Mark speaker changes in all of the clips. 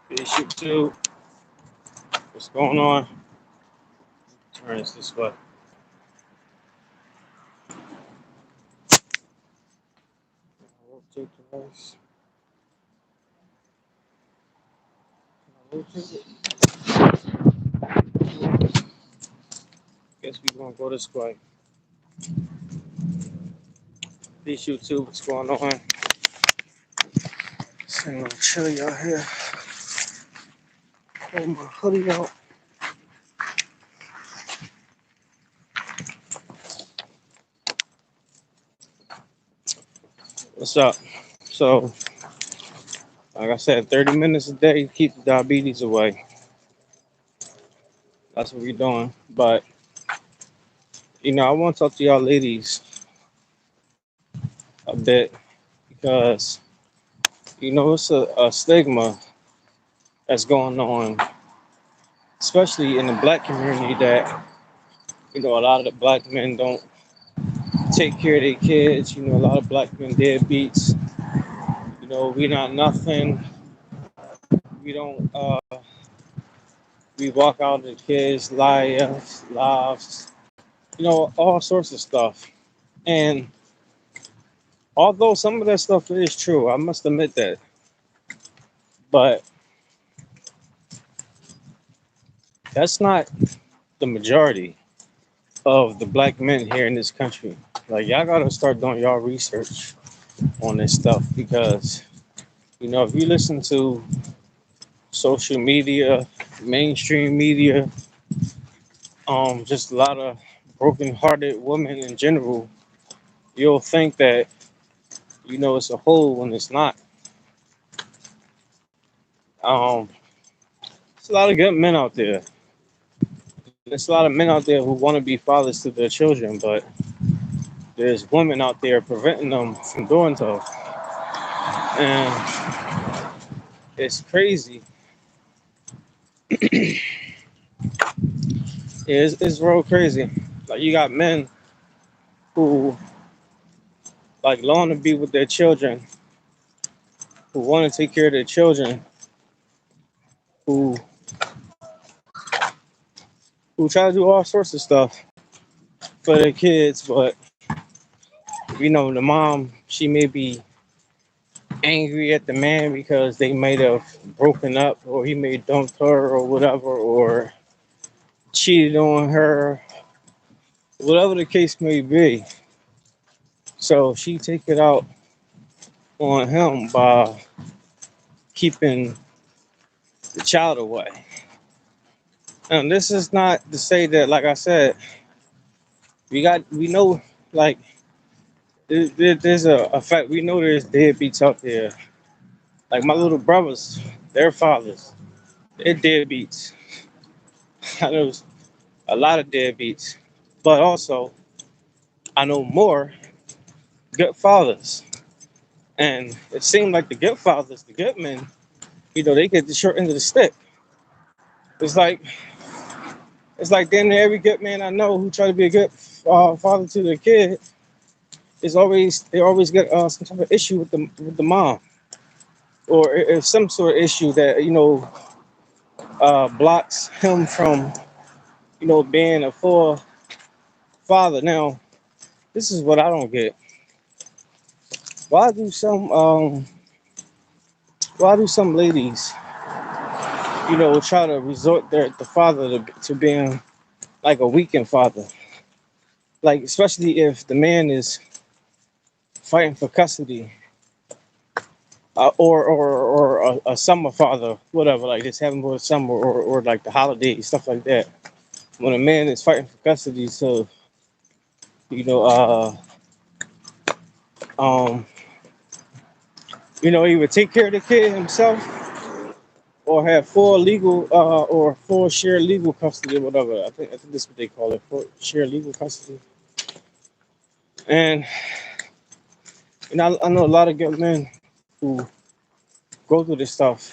Speaker 1: Peace, YouTube. What's going on? Turn this way. Rotate the device. Rotate it. Guess we're gonna go this way. Peace, YouTube. What's going on? It's a little chilly out here. Pull my hoodie out. What's up? So, like I said, 30 minutes a day keep the diabetes away. That's what we're doing. But I want to talk to y'all ladies a bit because it's a stigma that's going on, especially in the black community, that a lot of the black men don't take care of their kids. A lot of black men deadbeats. We not nothing. We don't. We walk out the kids' lives. All sorts of stuff. And although some of that stuff is true, I must admit that. But that's not the majority of the black men here in this country. Like, y'all gotta start doing y'all research on this stuff because if you listen to social media, mainstream media, just a lot of broken-hearted women in general, you'll think that it's a whole when it's not. Um, there's a lot of good men out there. There's a lot of men out there who want to be fathers to their children, but there's women out there preventing them from doing so, and it's crazy. It's real crazy. Like, you got men who like long to be with their children, who want to take care of their children, who try to do all sorts of stuff for their kids, but the mom, she may be angry at the man because they might have broken up, or he may dumped her, or whatever, or cheated on her, whatever the case may be. So she take it out on him by keeping the child away. And this is not to say that, like I said, we know, like, there's a fact. We know there's deadbeats out there. Like my little brothers, their fathers, they're deadbeats. I know a lot of deadbeats, but also I know more good fathers. And it seemed like the good fathers, the good men, they get the short end of the stick. It's like damn near every good man I know who try to be a good father to their kid they always get some type of issue with the mom, or if some sort of issue that blocks him from being a full father. Now, this is what I don't get. Why do some ladies try to resort the father to being like a weekend father, like, especially if the man is fighting for custody, or a summer father, whatever, like just having for summer, or like the holidays, stuff like that. When a man is fighting for custody, so you know, uh, um, he would take care of the kid himself, or have full legal, or full share legal custody, or whatever. I think that's what they call it, full share legal custody. And I know a lot of good men who go through this stuff,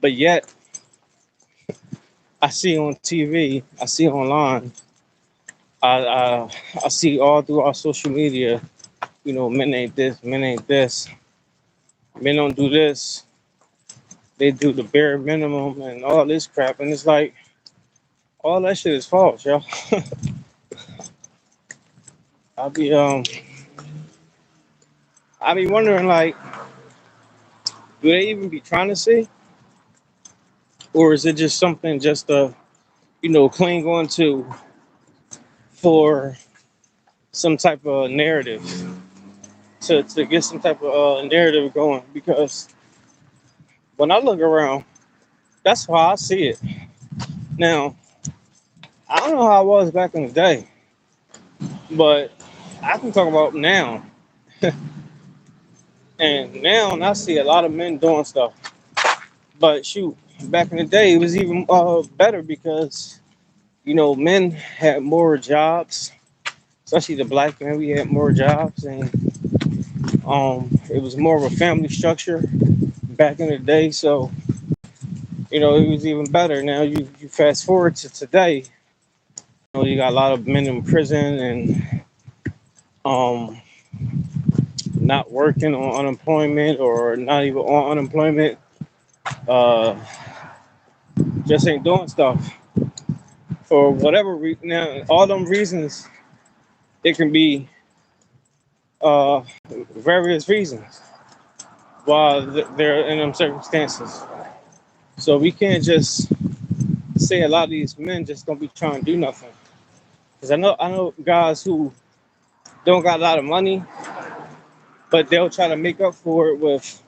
Speaker 1: but yet I see on TV, I see online, I I see all through our social media, men ain't this, men ain't this, men don't do this, they do the bare minimum and all this crap, and it's like all that shit is false, yo. I be um I be wondering like, do they even be trying to see, or is it just something just to cling on to for some type of narrative to get some type of narrative going? Because when I look around, that's how I see it. Now, I don't know how I was back in the day, but I can talk about now. And now I see a lot of men doing stuff. But shoot, back in the day, it was even better because, men had more jobs, especially the black men. We had more jobs, and it was more of a family structure back in the day. So, it was even better. Now you fast forward to today, you got a lot of men in prison and um, not working on unemployment or not even on unemployment, uh, just ain't doing stuff for whatever reason. Now, all them reasons, it can be uh, various reasons why they're in them circumstances. So we can't just say a lot of these men just don't be trying to do nothing. Because I know guys who don't got a lot of money, but they'll try to make up for it with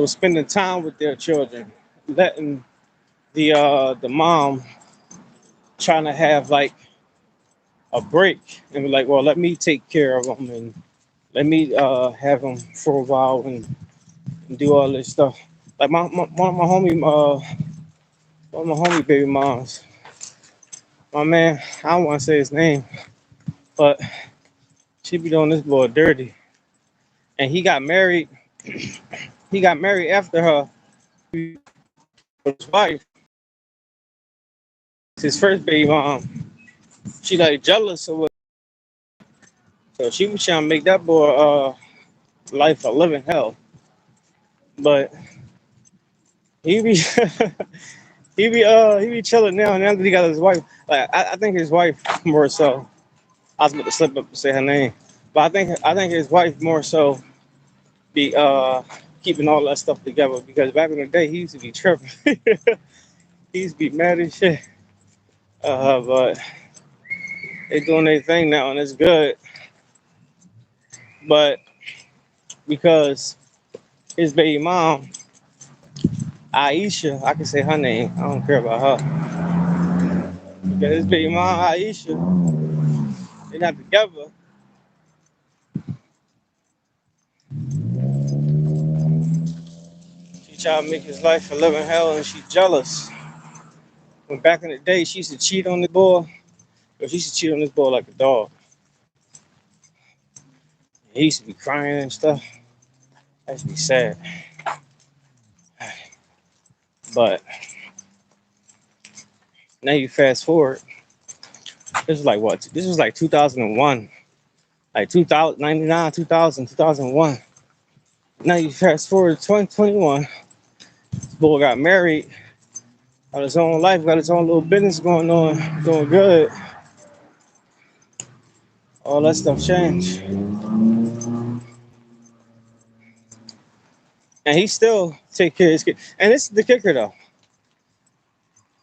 Speaker 1: spending time with their children, letting the mom trying to have like a break and be like, well, let me take care of them and let me have them for a while and do all this stuff. Like one of my homie baby moms, my man, I don't want to say his name, but she be doing this boy dirty. And he got married. He got married after her. His wife, his first baby mom, she like jealous of what. So she was trying to make that boy life a living hell. But he be he be chilling now. Now that he got his wife, like I think his wife more so. I was about to slip up and say her name, but I think his wife more so be keeping all that stuff together because back in the day he used to be tripping. He used to be mad as shit. But they doing their thing now and it's good. But because his baby mom, Aisha, I can say her name. I don't care about her. Because his baby mom, Aisha, they're not together. She trying to make his life a living hell and she jealous. When back in the day she used to cheat on the boy, but she used to cheat on this boy like a dog. He used to be crying and stuff. That used to be sad. But now you fast forward. This was like what? This was like 2001, like 2099, 2000, 2001. Now you fast forward to 2021. This boy got married, got his own life, got his own little business going on, doing good. All that stuff changed, and he still take care of his kid. And this is the kicker though.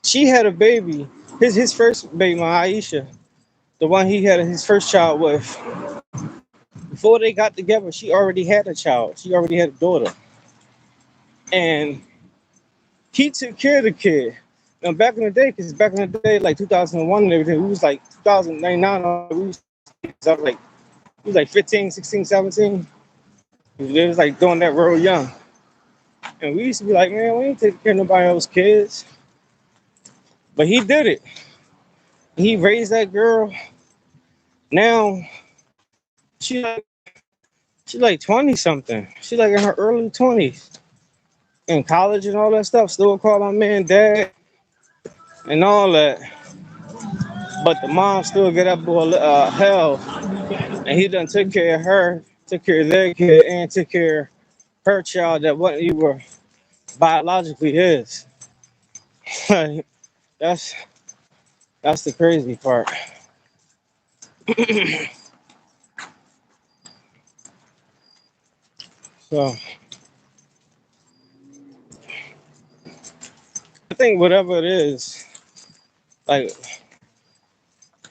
Speaker 1: She had a baby. His first baby, my Aisha, the one he had his first child with. Before they got together, she already had a child. She already had a daughter, and he took care of the kid. Now back in the day, because back in the day, like 2001 and everything, we was like 2009. We was, I was like, he was like 15, 16, 17. They was like doing that real young. And we used to be like, man, we ain't taking care of nobody else's kids. But he did it. He raised that girl. Now she like 20 something. She like in her early 20s. In college and all that stuff. Still call my man dad and all that. But the mom still get that boy hell. And he done took care of her, took care of their kid, and took care of her child that wasn't even biologically is. Like, that's that's the crazy part. So I think whatever it is, like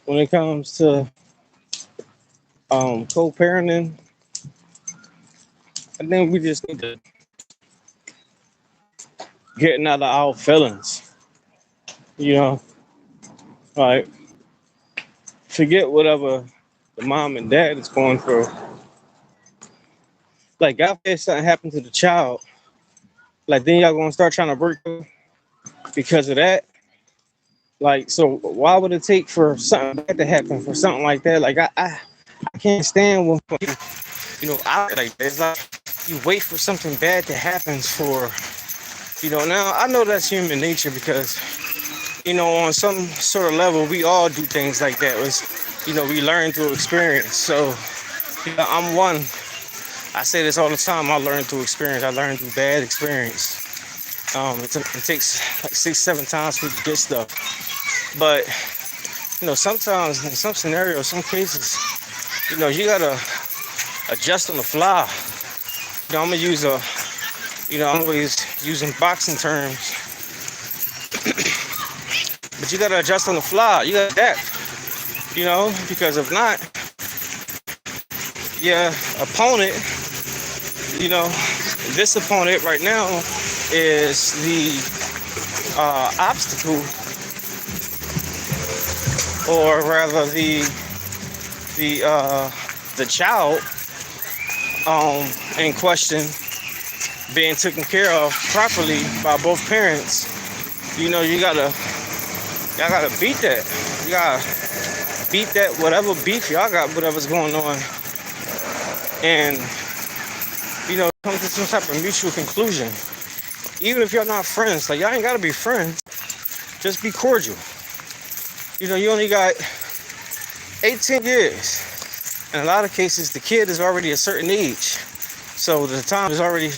Speaker 1: when it comes to co-parenting, I think we just need to getting out of our feelings. You know, like forget whatever the mom and dad is going through. Like God forbid something happened to the child, like then y'all gonna start trying to break up because of that. Like, so why would it take for something bad to happen for something like that? Like I can't stand when out like that. It's like you wait for something bad to happen for now I know that's human nature because on some sort of level we all do things like that. We learn through experience. So I'm one. I say this all the time. I learn through experience. I learn through bad experience. It takes like 6, 7 times for you to get stuff. But sometimes in some scenarios, some cases, you gotta adjust on the fly. I'm gonna use I'm always using boxing terms, but you gotta adjust on the fly. You gotta adapt, because if not, your opponent, this opponent right now is the obstacle, or rather the child in question being taken care of properly by both parents. Y'all gotta beat that. You gotta beat that whatever beef y'all got, whatever's going on, and come to some type of mutual conclusion. Even if y'all not friends, like y'all ain't gotta be friends. Just be cordial. You only got 18 years. In a lot of cases, the kid is already a certain age, so the time is already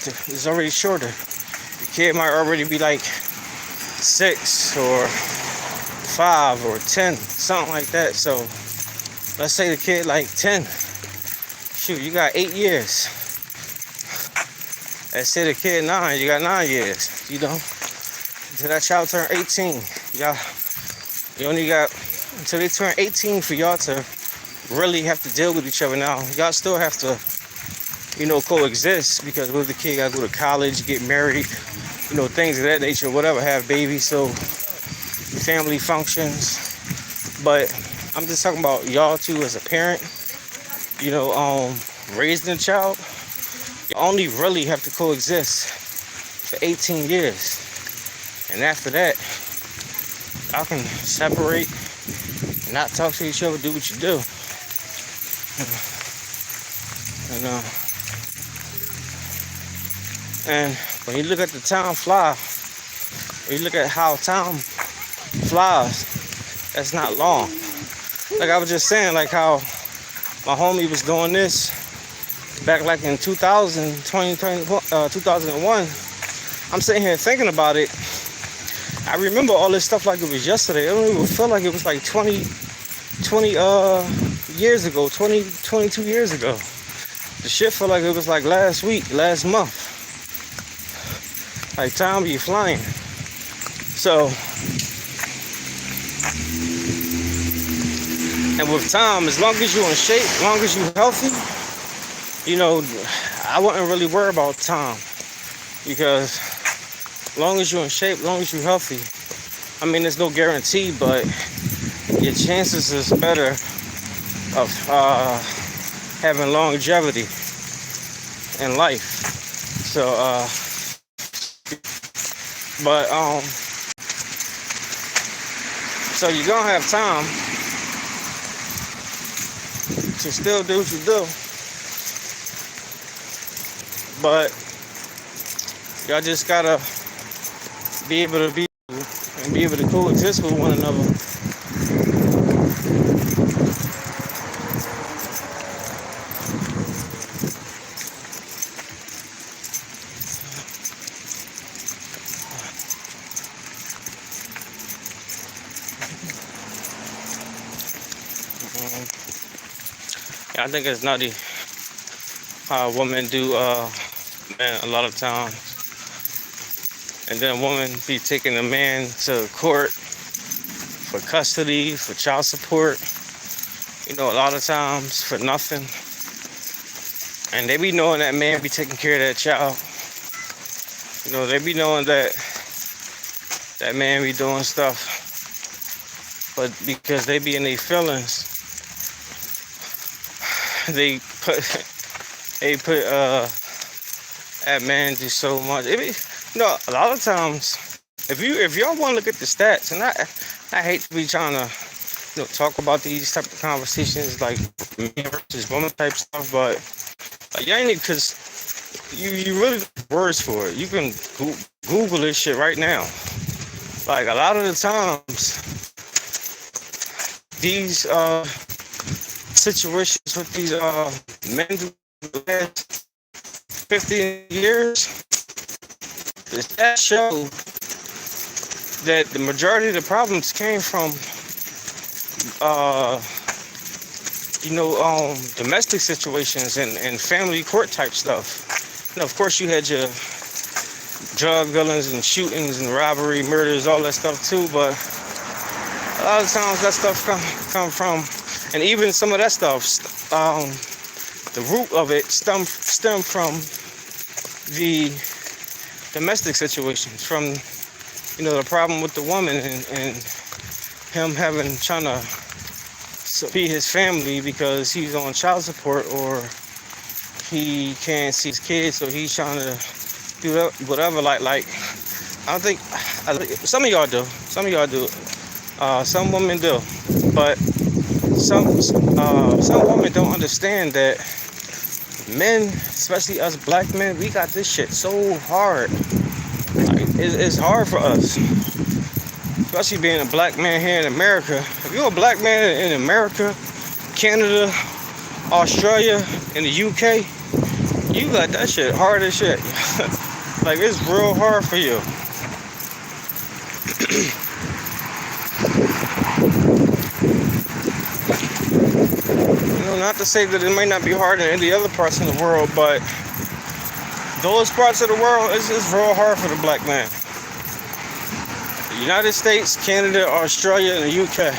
Speaker 1: shorter. The kid might already be like 6 or 5 or 10, something like that. So let's say the kid like 10. Shoot, you got 8 years. Let's say the kid 9, you got 9 years. Until that child turn 18, you only got until they turn 18 for y'all to really have to deal with each other. Now y'all still have to coexist, because with the kid gotta go to college, get married, things of that nature, whatever, have babies, so family functions. But I'm just talking about y'all two as a parent, raising a child. You only really have to coexist for 18 years, and after that y'all can separate, not talk to each other, do what you do. And when you look at the time fly, when you look at how time flies, that's not long. Like I was just saying, like how my homie was doing this back like in 2001. I'm sitting here thinking about it. I remember all this stuff like it was yesterday. I don't even feel like it was like 20 years ago, 22 years ago. The shit felt like it was like last week, last month. Like time be flying. So, and with time, as long as you're in shape, as long as you're healthy, I wouldn't really worry about time, because as long as you're in shape, as long as you're healthy, I mean, there's no guarantee, but your chances is better of having longevity in life. So, so you're gonna have time to still do what you do, but y'all just gotta be able to coexist with one another. Yeah, I think it's nutty how women do man a lot of times, and then women be taking a man to court for custody, for child support. A lot of times for nothing, and they be knowing that man be taking care of that child. They be knowing that man be doing stuff, but because they be in their feelings, they put that man do so much. A lot of times, if y'all want to look at the stats, and I hate to be trying to talk about these type of conversations like men versus women type stuff, but y'all ain't, because you really have words for it. You can Google this shit right now. Like, a lot of the times, these situations with these men who the last 15 years, the stats show that the majority of the problems came from domestic situations and family court type stuff. Of course, you had your drug villains and shootings and robbery, murders, all that stuff too. But a lot of times that stuff come from, and even some of that stuff, the root of it stem from the domestic situations, from the problem with the woman and him trying to feed his family because he's on child support, or he can't see his kids, so he's trying to do whatever. Like I don't think some of y'all do. Some women do, but some women don't understand that men, especially us black men, we got this shit so hard. Like, it's hard for us, especially being a black man here in America. If you're a black man in America, Canada, Australia, and the UK, you got that shit hard as shit. Like, it's real hard for you. Not to say that it might not be hard in any other parts of the world, but those parts of the world, it's real hard for the black man. The United States, Canada, Australia, and the UK.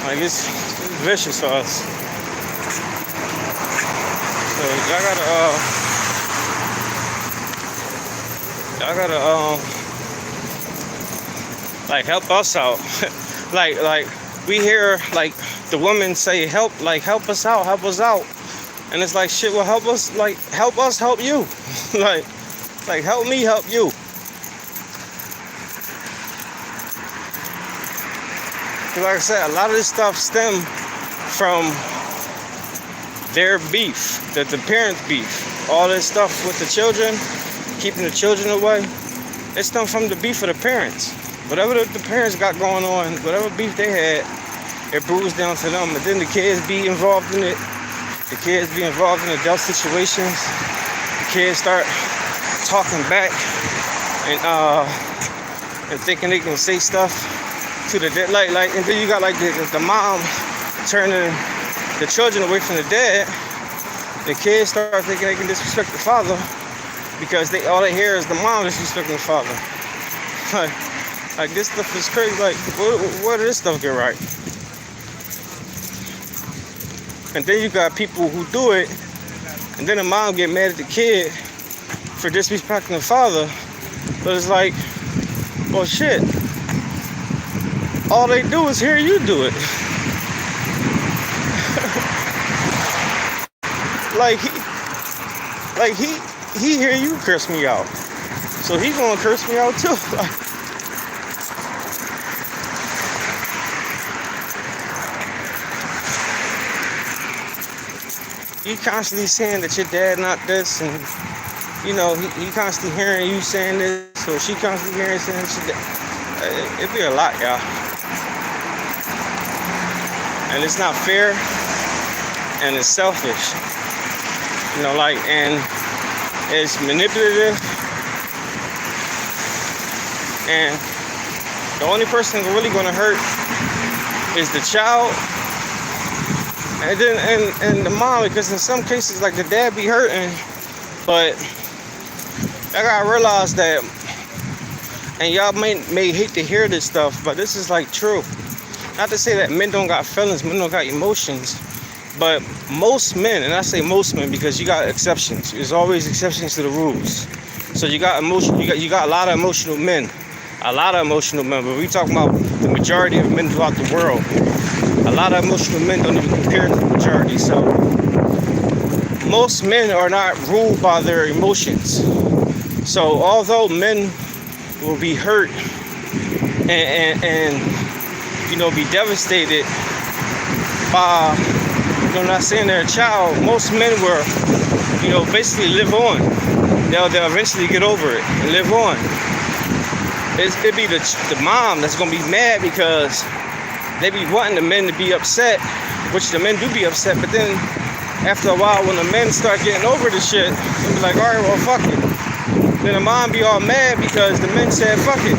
Speaker 1: Like, it's vicious for us. So y'all gotta like, help us out. like we hear like the women say help us out, and it's like, shit, well, help us help you. like help me help you. Because like I said, a lot of this stuff stem from their beef, the parents' beef. All this stuff with the children, keeping the children away, it stems from the beef of the parents. Whatever the parents got going on, whatever beef they had, it brews down to them. And then the kids be involved in it. The kids be involved in adult situations. The kids start talking back and thinking they can say stuff to the dad. Like, and then you got like the mom turning the children away from the dad. The kids start thinking they can disrespect the father because all they hear is the mom disrespecting the father. Like this stuff is crazy. Like, where did this stuff get right? And then you got people who do it, and then the mom get mad at the kid for disrespecting the father. But it's like, well, shit. All they do is hear you do it. he hear you curse me out, so he gonna curse me out too. You constantly saying that your dad not this, and he constantly hearing you saying this, or she constantly hearing saying that your dad. It'd be a lot, y'all, and it's not fair, and it's selfish. And it's manipulative, and the only person really gonna hurt is the child And then and the mom, because in some cases like the dad be hurting, but I gotta realize that, and y'all may hate to hear this stuff, but this is like true. Not to say that men don't got feelings, men don't got emotions, but most men, and I say most men because you got exceptions. There's always exceptions to the rules. So you got emotion, you got a lot of emotional men, But we talking about the majority of men throughout the world. A lot of emotional men don't even compare to the majority. So most men are not ruled by their emotions. So although men will be hurt and be devastated by, not saying they're a child, most men will, basically live on. They'll eventually get over it and live on. It'd be the mom that's gonna be mad because they be wanting the men to be upset, which the men do be upset, but then after a while when the men start getting over the shit, they'll be like, all right, well, fuck it. Then the mom be all mad because the men said fuck it.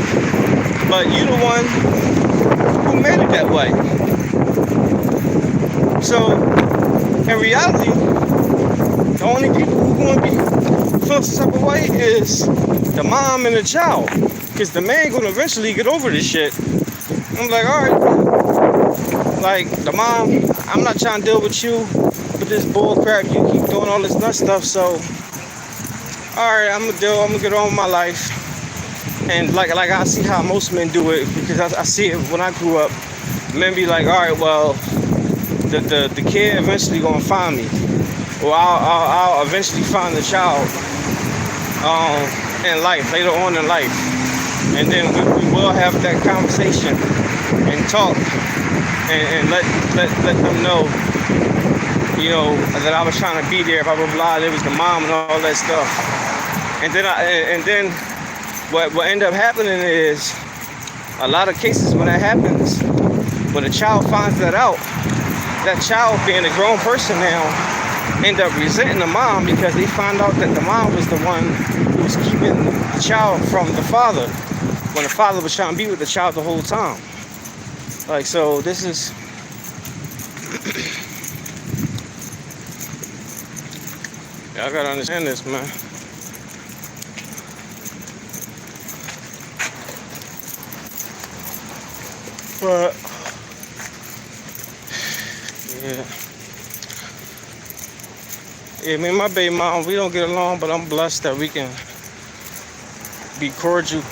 Speaker 1: But you the one who made it that way. So in reality, the only people who gonna be feel some type of way is the mom and the child. Because the man gonna eventually get over this shit. I'm like, alright. Like, the mom, I'm not trying to deal with you with this bull crap. You keep doing all this nut stuff, so alright, I'm gonna get on with my life. And like I see how most men do it, because I see it when I grew up. Men be like, alright, well, the kid eventually gonna find me. Or I'll eventually find the child in life, later on in life. And then we will have that conversation and talk and let them know, that I was trying to be there, blah, blah, blah. It was the mom and all that stuff. And then what end up happening is a lot of cases when that happens, when a child finds that out, that child being a grown person now, end up resenting the mom because they find out that the mom was the one who was keeping the child from the father, when the father was trying to be with the child the whole time. Like, so this is y'all gotta understand this, man. But yeah, me and my baby mom, we don't get along, but I'm blessed that we can be cordial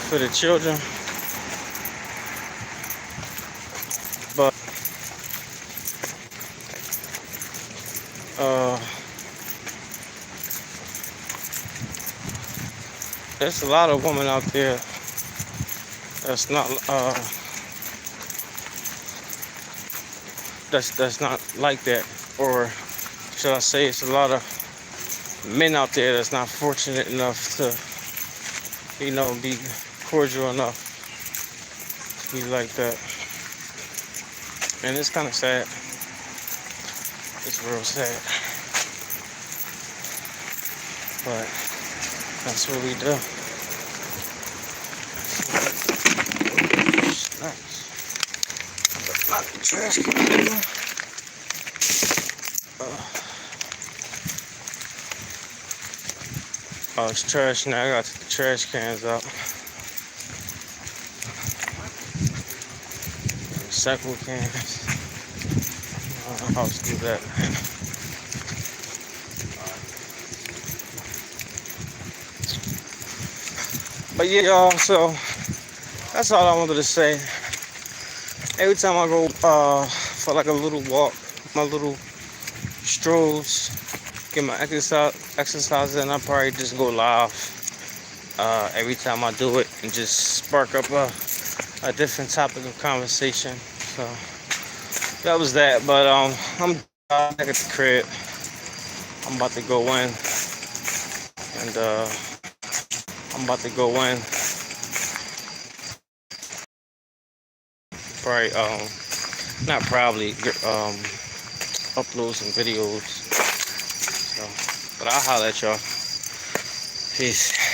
Speaker 1: for the children. But there's a lot of women out there that's not that's not like that, or should I say it's a lot of men out there that's not fortunate enough to be cordial enough to be like that. And it's kind of sad. It's real sad, but that's what we do. Nice. Not the trash can. Oh, it's trash now. I gotta take the trash cans out. Recycle cans. I'll do that. But yeah, y'all, so that's all I wanted to say. Every time I go for like a little walk, my little strolls, get my exercise in, I probably just go live every time I do it and just spark up a different topic of conversation. So that was that. But I'm back at the crib. I'm about to go in, and probably upload some videos. So, but I'll holler at y'all. Peace.